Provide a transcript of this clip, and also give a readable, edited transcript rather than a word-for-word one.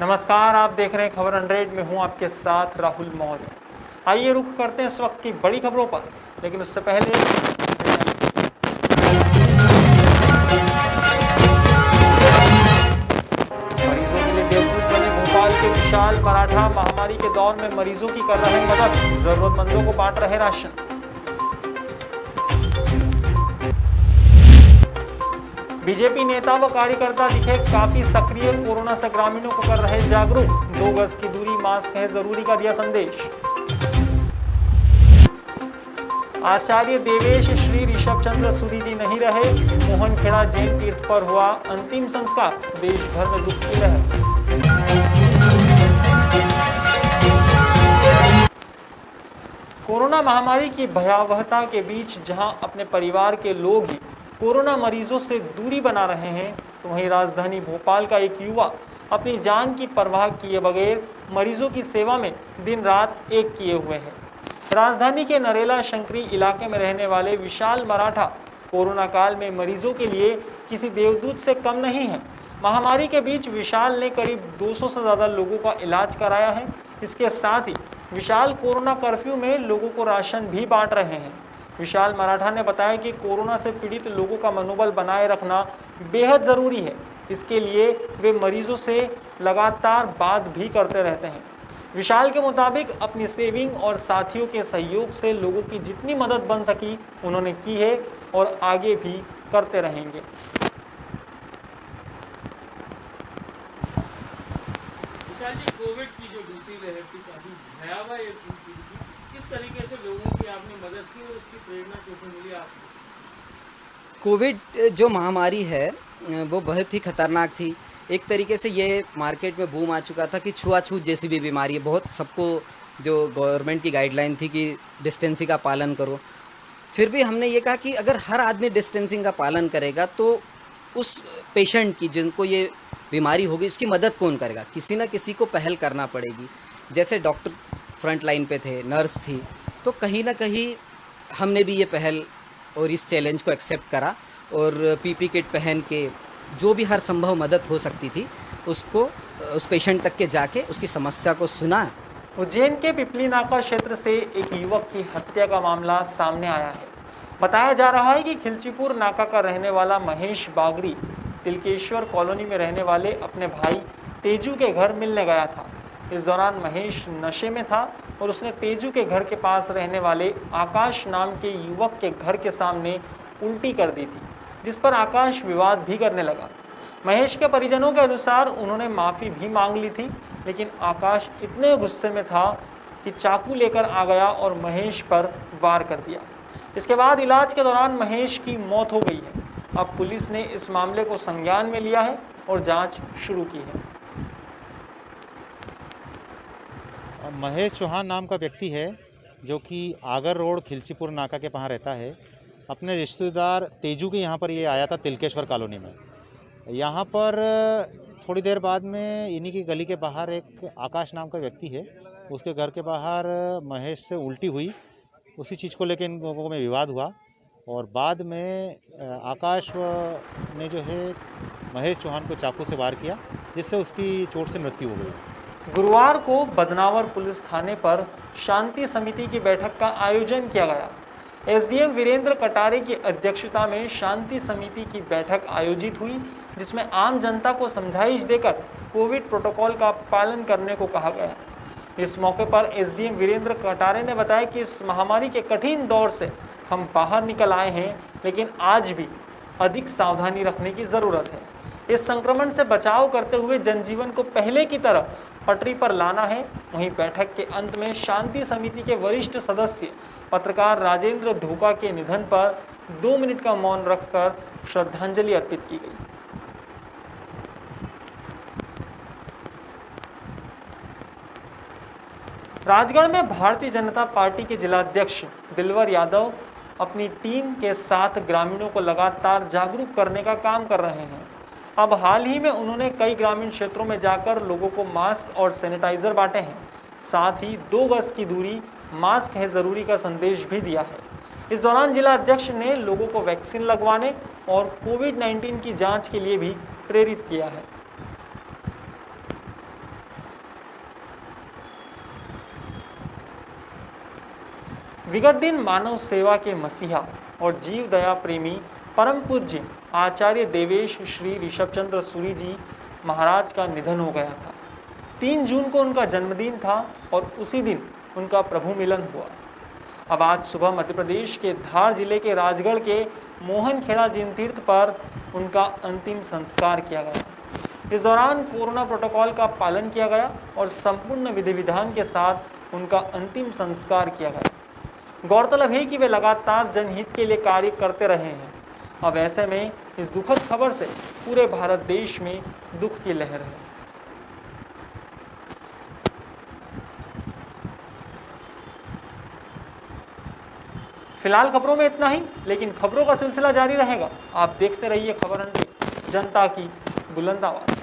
नमस्कार, आप देख रहे हैं खबर 100 में हूं आपके साथ राहुल मौर्य। आइए रुख करते हैं इस वक्त की बड़ी खबरों पर, लेकिन उससे पहले मरीजों के लिए देवदूत बने भोपाल के विशाल मराठा। महामारी के दौर में मरीजों की कर रहे मदद, जरूरतमंदों को बांट रहे राशन। बीजेपी नेता व कार्यकर्ता दिखे काफी सक्रिय, कोरोना से ग्रामीणों को कर रहे जागरूक। 2 गज की दूरी, मास्क है जरूरी का दिया संदेश। आचार्य देवेश श्री ऋषभ चंद्र सूरी जी नहीं रहे, मोहनखेड़ा जैन तीर्थ पर हुआ अंतिम संस्कार। देश भर में दुख की लहर। कोरोना महामारी की भयावहता के बीच जहां अपने परिवार के लोग ही कोरोना मरीजों से दूरी बना रहे हैं, तो वहीं राजधानी भोपाल का एक युवा अपनी जान की परवाह किए बगैर मरीजों की सेवा में दिन रात एक किए हुए है। राजधानी के नरेला शंकरी इलाके में रहने वाले विशाल मराठा कोरोना काल में मरीजों के लिए किसी देवदूत से कम नहीं है। महामारी के बीच विशाल ने करीब 200 से ज़्यादा लोगों का इलाज कराया है। इसके साथ ही विशाल कोरोना कर्फ्यू में लोगों को राशन भी बांट रहे हैं। विशाल मराठा ने बताया कि कोरोना से पीड़ित लोगों का मनोबल बनाए रखना बेहद ज़रूरी है। इसके लिए वे मरीजों से लगातार बात भी करते रहते हैं। विशाल के मुताबिक अपनी सेविंग और साथियों के सहयोग से लोगों की जितनी मदद बन सकी उन्होंने की है और आगे भी करते रहेंगे। विशाल जी, कोविड की जो दूसरी लहर थी काफी भयावह थी, किस तरीके से लोगों की आपने मदद की और उसकी प्रेरणा कैसे मिली आपको? कोविड जो महामारी है वो बहुत ही खतरनाक थी। एक तरीके से ये मार्केट में बूम आ चुका था कि छुआछूत जैसी भी बीमारी है। बहुत सबको जो गवर्नमेंट की गाइडलाइन थी कि डिस्टेंसिंग का पालन करो, फिर भी हमने ये कहा कि अगर हर आदमी डिस्टेंसिंग का पालन करेगा तो उस पेशेंट की जिनको ये बीमारी होगी उसकी मदद कौन करेगा? किसी न किसी को पहल करना पड़ेगी। जैसे डॉक्टर फ्रंट लाइन पे थे, नर्स थी, तो कहीं ना कहीं हमने भी ये पहल और इस चैलेंज को एक्सेप्ट करा और पीपी किट पहन के जो भी हर संभव मदद हो सकती थी उसको उस पेशेंट तक के जाके उसकी समस्या को सुना। उज्जैन के पिपली नाका क्षेत्र से एक युवक की हत्या का मामला सामने आया है। बताया जा रहा है कि खिलचीपुर नाका का रहने वाला महेश बागरी तिलकेश्वर कॉलोनी में रहने वाले अपने भाई तेजू के घर मिलने गया था। इस दौरान महेश नशे में था और उसने तेजू के घर के पास रहने वाले आकाश नाम के युवक के घर के सामने उल्टी कर दी थी, जिस पर आकाश विवाद भी करने लगा। महेश के परिजनों के अनुसार उन्होंने माफ़ी भी मांग ली थी, लेकिन आकाश इतने गुस्से में था कि चाकू लेकर आ गया और महेश पर वार कर दिया। इसके बाद इलाज के दौरान महेश की मौत हो गई है। अब पुलिस ने इस मामले को संज्ञान में लिया है और जांच शुरू की है। महेश चौहान नाम का व्यक्ति है जो कि आगर रोड खिलचीपुर नाका के वहाँ रहता है। अपने रिश्तेदार तेजू के यहाँ पर ये आया था तिलकेश्वर कॉलोनी में। यहाँ पर थोड़ी देर बाद में इन्हीं की गली के बाहर एक आकाश नाम का व्यक्ति है, उसके घर के बाहर महेश से उल्टी हुई। उसी चीज़ को लेकर इन लोगों में विवाद हुआ और बाद में आकाश ने जो है महेश चौहान को चाकू से वार किया, जिससे उसकी चोट से मृत्यु हो गई। गुरुवार को बदनावर पुलिस थाने पर शांति समिति की बैठक का आयोजन किया गया। एसडीएम वीरेंद्र कटारे की अध्यक्षता में शांति समिति की बैठक आयोजित हुई, जिसमें आम जनता को समझाइश देकर कोविड प्रोटोकॉल का पालन करने को कहा गया। इस मौके पर एसडीएम वीरेंद्र कटारे ने बताया कि इस महामारी के कठिन दौर से हम बाहर निकल आए हैं, लेकिन आज भी अधिक सावधानी रखने की ज़रूरत है। इस संक्रमण से बचाव करते हुए जनजीवन को पहले की तरह पटरी पर लाना है। वहीं बैठक के अंत में शांति समिति के वरिष्ठ सदस्य पत्रकार राजेंद्र धोका के निधन पर 2 मिनट का मौन रखकर श्रद्धांजलि अर्पित की गई। राजगढ़ में भारतीय जनता पार्टी के जिलाध्यक्ष दिलवर यादव अपनी टीम के साथ ग्रामीणों को लगातार जागरूक करने का काम कर रहे हैं। अब हाल ही में उन्होंने कई ग्रामीण क्षेत्रों में जाकर लोगों को मास्क और सैनिटाइजर बांटे हैं। साथ ही 2 गज की दूरी, मास्क है ज़रूरी का संदेश भी दिया है। इस दौरान जिला अध्यक्ष ने लोगों को वैक्सीन लगवाने और कोविड-19 की जांच के लिए भी प्रेरित किया है। विगत दिन मानव सेवा के मसीहा और जीव दया प्रेमी परम पूज्य आचार्य देवेश श्री ऋषभचंद्र सूरी जी महाराज का निधन हो गया था। 3 जून को उनका जन्मदिन था और उसी दिन उनका प्रभु मिलन हुआ। अब आज सुबह मध्य प्रदेश के धार जिले के राजगढ़ के मोहनखेड़ा जिन तीर्थ पर उनका अंतिम संस्कार किया गया। इस दौरान कोरोना प्रोटोकॉल का पालन किया गया और संपूर्ण विधि विधान के साथ उनका अंतिम संस्कार किया गया। गौरतलब है कि वे लगातार जनहित के लिए कार्य करते रहे हैं। अब ऐसे में इस दुखद खबर से पूरे भारत देश में दुख की लहर है। फिलहाल खबरों में इतना ही, लेकिन खबरों का सिलसिला जारी रहेगा। आप देखते रहिए खबर हंड्रेड, जनता की बुलंद आवाज।